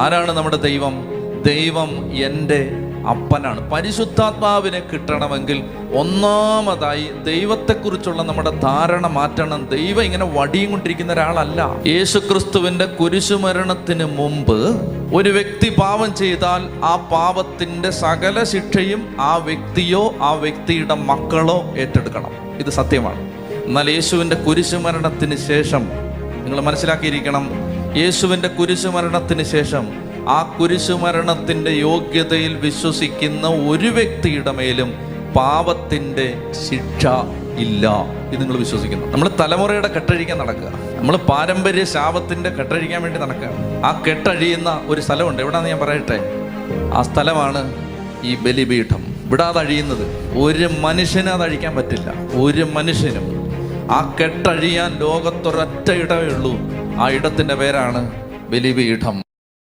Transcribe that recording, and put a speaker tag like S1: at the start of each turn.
S1: ആരാണ് നമ്മുടെ ദൈവം? ദൈവം എൻ്റെ അപ്പനാണ്. പരിശുദ്ധാത്മാവിനെ കിട്ടണമെങ്കിൽ ഒന്നാമതായി ദൈവത്തെക്കുറിച്ചുള്ള നമ്മുടെ ധാരണ മാറ്റണം. ദൈവം ഇങ്ങനെ വടിയും കൊണ്ടിരിക്കുന്ന ഒരാളല്ല. യേശുക്രിസ്തുവിൻ്റെ കുരിശുമരണത്തിന് മുമ്പ് ഒരു വ്യക്തി പാപം ചെയ്താൽ ആ പാപത്തിൻ്റെ സകല ശിക്ഷയും ആ വ്യക്തിയോ ആ വ്യക്തിയുടെ മക്കളോ ഏറ്റെടുക്കണം. ഇത് സത്യമാണ്. എന്നാൽ യേശുവിൻ്റെ കുരിശുമരണത്തിന് ശേഷം നിങ്ങൾ മനസ്സിലാക്കിയിരിക്കണം, യേശുവിൻ്റെ കുരിശുമരണത്തിന് ശേഷം ആ കുരിശുമരണത്തിൻ്റെ യോഗ്യതയിൽ വിശ്വസിക്കുന്ന ഒരു വ്യക്തിയുടെ മേലും പാപത്തിൻ്റെ ശിക്ഷ ഇല്ല. ഇത് നിങ്ങൾ വിശ്വസിക്കുന്നു? നമ്മൾ തലമുറയുടെ കെട്ടഴിക്കാൻ നടക്കുക, നമ്മൾ പാരമ്പര്യ ശാപത്തിൻ്റെ കെട്ടഴിക്കാൻ വേണ്ടി നടക്കുക. ആ കെട്ടഴിയുന്ന ഒരു സ്ഥലമുണ്ട്. എവിടെയാണെന്ന് ഞാൻ പറയട്ടെ? ആ സ്ഥലമാണ് ഈ ബലിപീഠം. ഇവിടെ അതഴിയുന്നത് ഒരു മനുഷ്യന് അത് അഴിക്കാൻ പറ്റില്ല. ഒരു മനുഷ്യനും. ആ കെട്ടഴിയാൻ ലോകത്തൊരൊറ്റ ഇടമേ ഉള്ളൂ. ആ ഇടത്തിൻ്റെ പേരാണ് ബലിപീഠം.